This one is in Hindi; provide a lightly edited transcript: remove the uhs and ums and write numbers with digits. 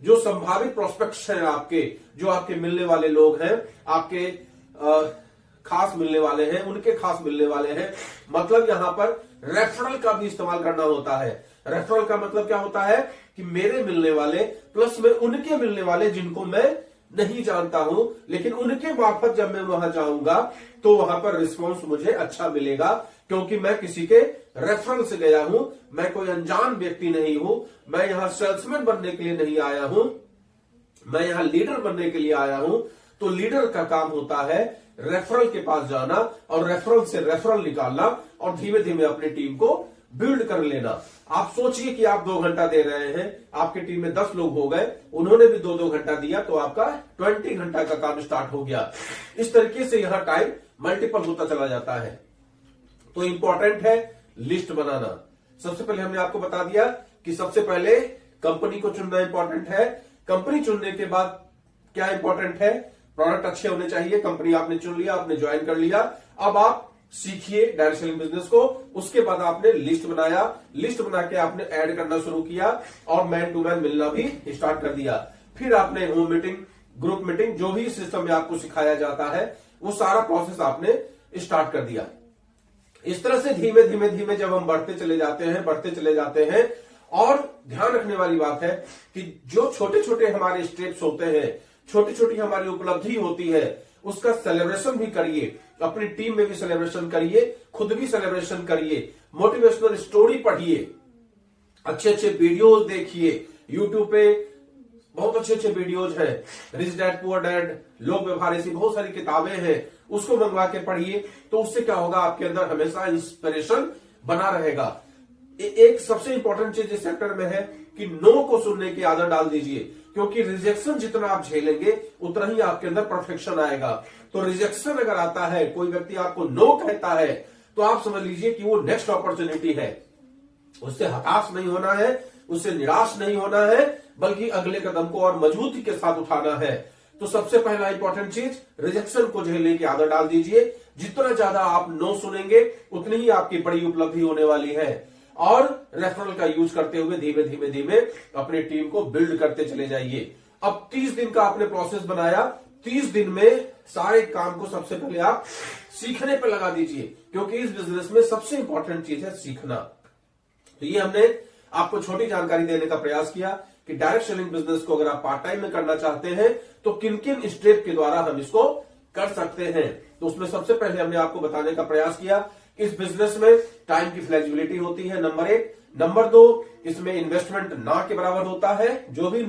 जो संभावित प्रोस्पेक्ट्स हैं आपके, जो आपके मिलने वाले लोग हैं, आपके खास मिलने वाले हैं, उनके खास मिलने वाले हैं, मतलब यहां पर रेफरल का भी इस्तेमाल करना होता है। रेफरल का मतलब क्या होता है कि मेरे मिलने वाले प्लस में उनके मिलने वाले जिनको मैं नहीं जानता हूं, लेकिन उनके मार्फत जब मैं वहां जाऊंगा तो वहां पर रिस्पॉन्स मुझे अच्छा मिलेगा, क्योंकि मैं किसी के रेफरल से गया हूं, मैं कोई अनजान व्यक्ति नहीं हूं, मैं यहां सेल्समैन बनने के लिए नहीं आया हूं, मैं यहां लीडर बनने के लिए आया हूं। तो लीडर का काम होता है रेफरल के पास जाना और रेफरल से रेफरल निकालना और धीमे धीमे अपनी टीम को बिल्ड कर लेना। आप सोचिए कि आप 2 घंटा दे रहे हैं, आपकी टीम में 10 लोग हो गए, उन्होंने भी 2-2 घंटा दिया, तो आपका 20 घंटा का काम स्टार्ट हो गया। इस तरीके से यहां टाइम मल्टीपल होता चला जाता है। तो इंपॉर्टेंट है लिस्ट बनाना। सबसे पहले हमने आपको बता दिया कि सबसे पहले कंपनी को चुनना इंपॉर्टेंट है। कंपनी चुनने के बाद क्या इंपॉर्टेंट है, प्रोडक्ट अच्छे होने चाहिए। कंपनी आपने चुन लिया, आपने ज्वाइन कर लिया, अब आप सीखिए डायरेक्ट सेलिंग बिजनेस को। उसके बाद आपने लिस्ट बनाया, लिस्ट बना के आपने ऐड करना शुरू किया और मैन टू मैन मिलना भी स्टार्ट कर दिया। फिर आपने होम मीटिंग, ग्रुप मीटिंग, जो भी सिस्टम में आपको सिखाया जाता है वो सारा प्रोसेस आपने स्टार्ट कर दिया। इस तरह से धीमे धीमे धीमे जब हम बढ़ते चले जाते हैं और ध्यान रखने वाली बात है कि जो छोटे छोटे हमारे स्टेप्स होते हैं, छोटी छोटी हमारी उपलब्धि होती है, उसका सेलिब्रेशन भी करिए, अपनी टीम में भी सेलिब्रेशन करिए, खुद भी सेलिब्रेशन करिए, मोटिवेशनल स्टोरी पढ़िए, अच्छे अच्छे वीडियोस देखिए। यूट्यूब पे बहुत अच्छे अच्छे वीडियोज हैं, रिच डैड पुअर डैड, लोक व्यवहार, ऐसी बहुत सारी किताबें हैं, उसको मंगवा के पढ़िए। तो उससे क्या होगा, आपके अंदर हमेशा इंस्पिरेशन बना रहेगा। एक सबसे इंपॉर्टेंट चीज इस सेक्टर में है कि नो को सुनने की आदत डाल दीजिए, क्योंकि रिजेक्शन जितना आप झेलेंगे उतना ही आपके अंदर परफेक्शन आएगा। तो रिजेक्शन अगर आता है, कोई व्यक्ति आपको नो कहता है, तो आप समझ लीजिए कि वो नेक्स्ट अपॉर्चुनिटी है। उससे हताश नहीं होना है, उससे निराश नहीं होना है, बल्कि अगले कदम को और मजबूती के साथ उठाना है। तो सबसे पहला इंपॉर्टेंट चीज, रिजेक्शन को झेलने की आदत डाल दीजिए। जितना ज्यादा आप नो सुनेंगे उतनी ही आपकी बड़ी उपलब्धि होने वाली है। और रेफरल का यूज करते हुए धीमे धीमे धीमे अपनी टीम को बिल्ड करते चले जाइए। अब 30 दिन का आपने प्रोसेस बनाया, 30 दिन में सारे काम को सबसे पहले आप सीखने पर लगा दीजिए, क्योंकि इस बिजनेस में सबसे इंपॉर्टेंट चीज है सीखना। तो ये हमने आपको छोटी जानकारी देने का प्रयास किया कि डायरेक्ट सेलिंग बिजनेस को अगर आप पार्ट टाइम में करना चाहते हैं तो किन किन स्टेप के द्वारा हम इसको कर सकते हैं। तो उसमें सबसे पहले हमने आपको बताने का प्रयास किया, इस बिजनेस में टाइम की फ्लेक्सिबिलिटी होती है, नंबर 1। नंबर 2, इसमें इन्वेस्टमेंट ना के बराबर होता है। जो भी